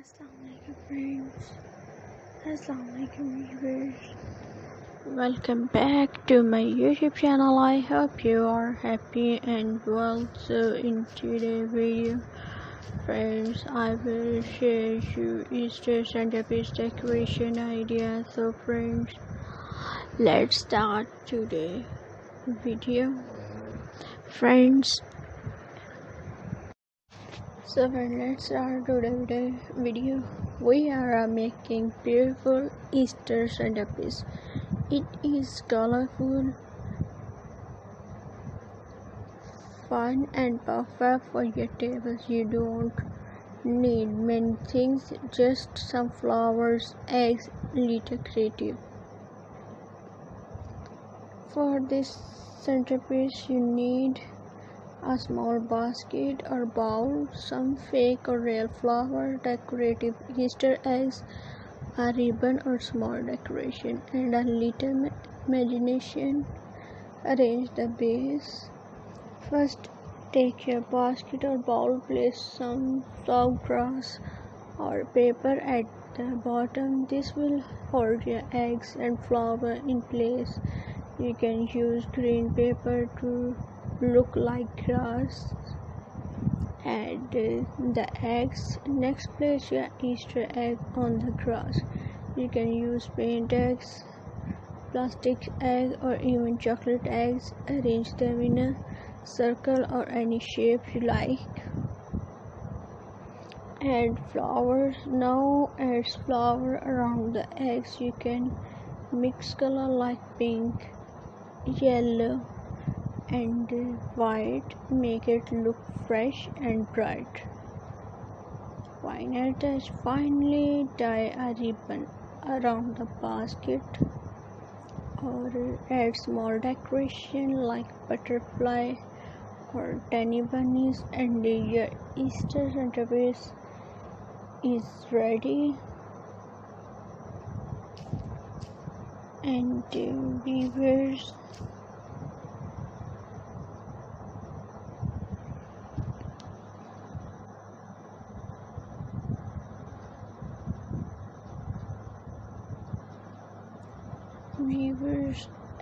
Assalamualaikum friends. Assalamualaikum viewers. Welcome back to my YouTube channel. I hope you are happy and well. So in today's video, friends, I will share you Easter Centerpiece decoration ideas. So friends, let's start today's video. Friends, let's start today's video. We are making beautiful Easter centerpiece. It is colorful, fun and perfect for your tables. You don't need many things, just some flowers, eggs, little creative. For this centerpiece you need a small basket or bowl, some fake or real flower, decorative Easter eggs, a ribbon or small decoration, and a little imagination. Arrange the base. First, take your basket or bowl, place some soft grass or paper at the bottom. This will hold your eggs and flower in place. You can use green paper to look like grass. Add the eggs. Next, place your Easter egg on the grass. You can use paint eggs, plastic egg, or even chocolate eggs. Arrange them in a circle or any shape you like. Add flowers. Now add flower around the eggs. You can mix color like pink, yellow, and white. Make it look fresh and bright. Final touch. Finally, tie a ribbon around the basket or add small decoration like butterfly or tiny bunnies, and your Easter centerpiece is ready. And viewers,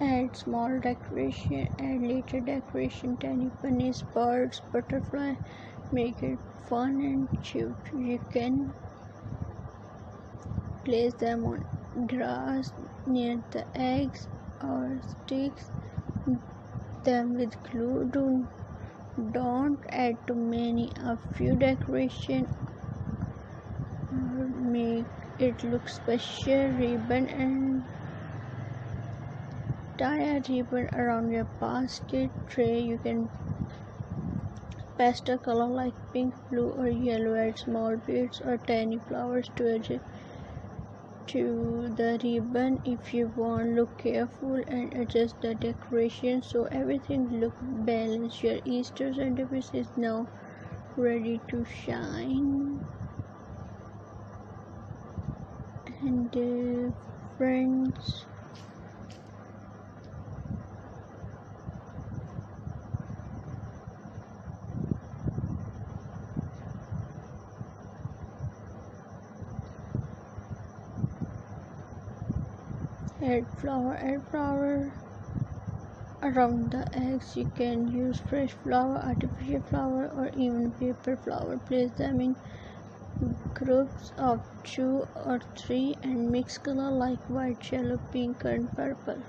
add small decoration, add little decoration, tiny bunnies, birds, butterfly. Make it fun and cute. You can place them on grass near the eggs or sticks them with glue. Don't add too many. A few decoration make it look special. Ribbon and tie a ribbon around your basket tray. You can pastel color like pink, blue, or yellow. Add small beads or tiny flowers to the ribbon if you want. Look careful and adjust the decoration so everything look balanced. Your Easter centerpiece is now ready to shine. And friends, add flower around the eggs. You can use fresh flower, artificial flower, or even paper flower. Place them in groups of 2 or 3 and mix color like white, yellow, pink, and purple.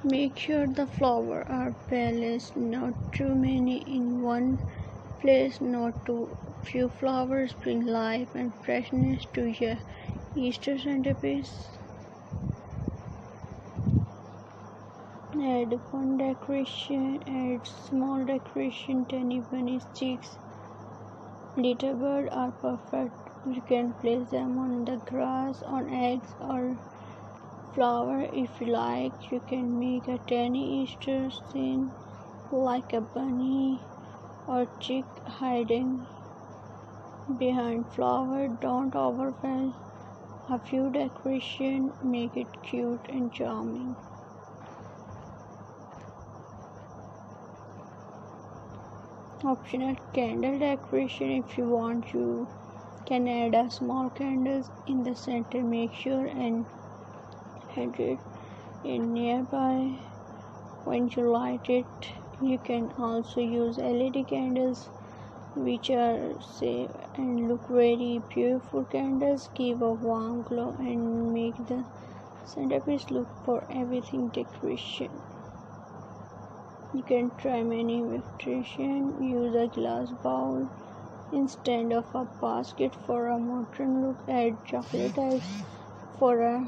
Make sure the flowers are balanced, not too many in one place, not too few. Flowers bring life and freshness to your Easter centerpiece. Add fun decoration, add small decoration, tiny bunny sticks, little bird are perfect. You can place them on the grass, on eggs, or flower if you like. You can make a tiny Easter scene like a bunny or chick hiding behind flower. Don't overwhelm. A few decoration make it cute and charming. Optional candle decoration if you want. You can add a small candles in the center. Make sure and hydrate it nearby when you light it. You can also use LED candles, which are safe and look very beautiful. Candles give a warm glow and make the centerpiece look for everything decoration. You can try many variations. Use a glass bowl instead of a basket for a modern look. Add chocolate eggs for a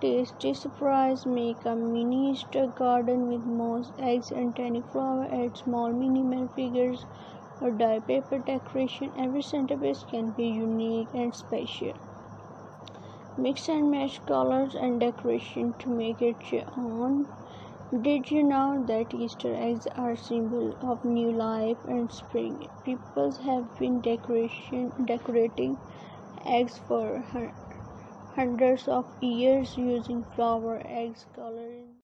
tasty surprise. Make a mini Easter garden with moss, eggs, and tiny flower. Add small minimal figures or dye paper decoration. Every centerpiece can be unique and special. Mix and match colors and decoration to make it your own. Did you know that Easter eggs are a symbol of new life and spring? People have been decorating eggs for hundreds of years using flower, eggs, coloring.